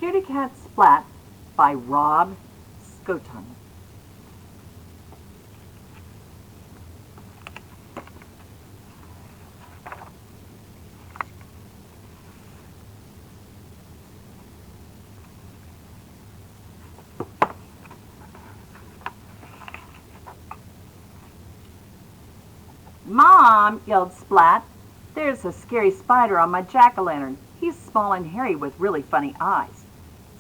Scaredy-Cat, Splat by Scotton. "Mom," yelled Splat, "there's a scary spider on my jack-o'-lantern. He's small and hairy with really funny eyes."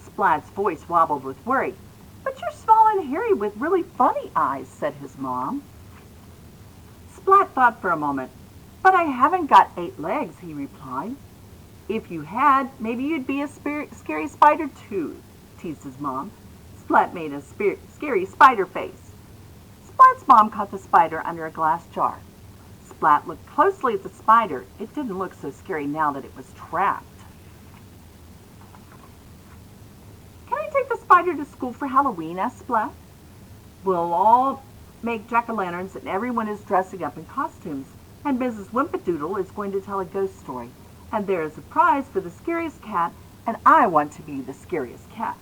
Splat's voice wobbled with worry. "But you're small and hairy with really funny eyes," said his mom. Splat thought for a moment. "But I haven't got 8 legs," he replied. "If you had, maybe you'd be a scary spider too," teased his mom. Splat made a scary spider face. Splat's mom caught the spider under a glass jar. Splat looked closely at the spider. It didn't look so scary now that it was trapped. "Can I take the spider to school for Halloween?" asked Splat. "We'll all make jack-o'-lanterns and everyone is dressing up in costumes. And Mrs. Wimpadoodle is going to tell a ghost story. And there is a prize for the scariest cat, and I want to be the scariest cat.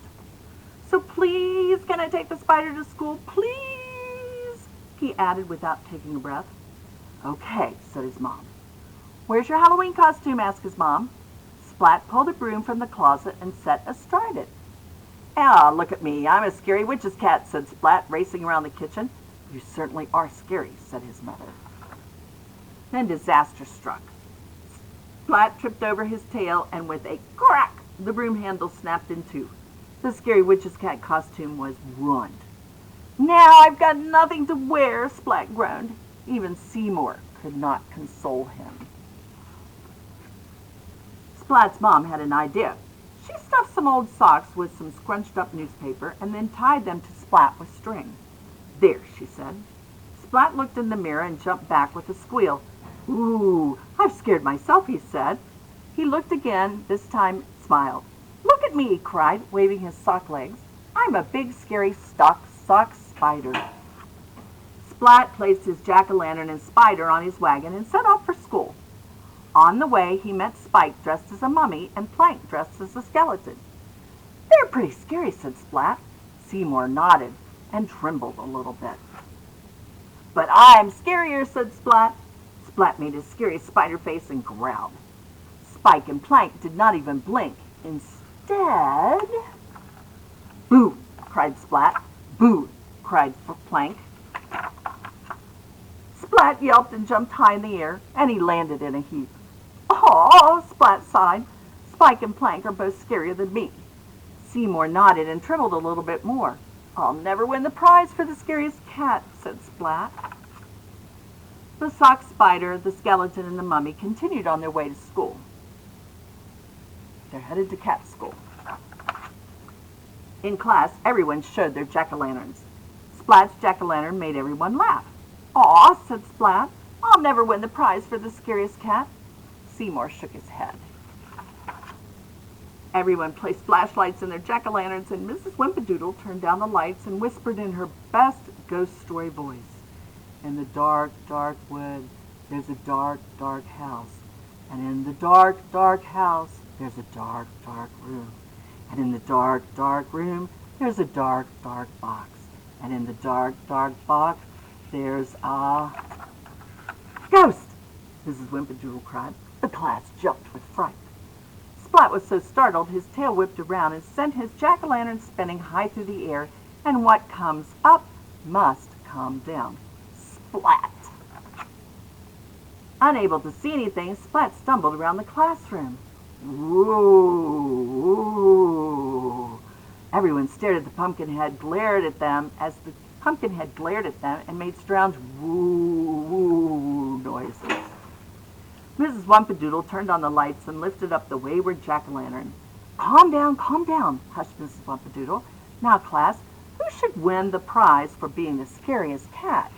So please, can I take the spider to school? Please," he added without taking a breath. "Okay," said his mom. "Where's your Halloween costume?" asked his mom. Splat pulled a broom from the closet and sat astride it. "Ah, look at me. I'm a scary witch's cat," said Splat, racing around the kitchen. "You certainly are scary," said his mother. Then disaster struck. Splat tripped over his tail, and with a crack, the broom handle snapped in two. The scary witch's cat costume was ruined. "Now I've got nothing to wear," Splat groaned. Even Seymour could not console him. Splat's mom had an idea. She stuffed some old socks with some scrunched up newspaper and then tied them to Splat with string. "There," she said. Splat looked in the mirror and jumped back with a squeal. "Ooh, I've scared myself," he said. He looked again, this time smiled. "Look at me," he cried, waving his sock legs. "I'm a big, scary sock spider." Splat placed his jack-o'-lantern and spider on his wagon and set off for school. On the way, he met Spike dressed as a mummy and Plank dressed as a skeleton. "They're pretty scary," said Splat. Seymour nodded and trembled a little bit. "But I'm scarier," said Splat. Splat made his scary spider face and growled. Spike and Plank did not even blink. Instead... "Boo!" cried Splat. "Boo!" cried Plank. Splat yelped and jumped high in the air, and he landed in a heap. "Oh," Splat sighed. "Spike and Plank are both scarier than me." Seymour nodded and trembled a little bit more. "I'll never win the prize for the scariest cat," said Splat. The sock spider, the skeleton, and the mummy continued on their way to school. They're headed to cat school. In class, everyone showed their jack-o'-lanterns. Splat's jack-o'-lantern made everyone laugh. "Aw," said Splat, "I'll never win the prize for the scariest cat." Seymour shook his head. Everyone placed flashlights in their jack-o'-lanterns, and Mrs. Wimpadoodle turned down the lights and whispered in her best ghost story voice. "In the dark, dark wood, there's a dark, dark house. And in the dark, dark house, there's a dark, dark room. And in the dark, dark room, there's a dark, dark box. And in the dark, dark box, there's a ghost!" Mrs. Wimpadoodle cried. The class jumped with fright. Splat was so startled his tail whipped around and sent his jack-o'-lantern spinning high through the air, and what comes up must come down. Splat! Unable to see anything, Splat stumbled around the classroom. "Whoa!" Everyone stared at the Pumpkinhead, glared at them as the Pumpkinhead glared at them and made strange woo noises. Mrs. Wimpadoodle turned on the lights and lifted up the wayward jack-o'-lantern. Calm down," hushed Mrs. Wimpadoodle. "Now, class, who should win the prize for being the scariest cat?"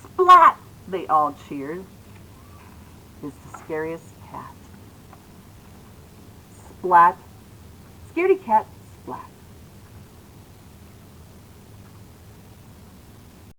"Splat!" they all cheered. "Is the scariest cat." Splat. Scaredy-Cat, Splat.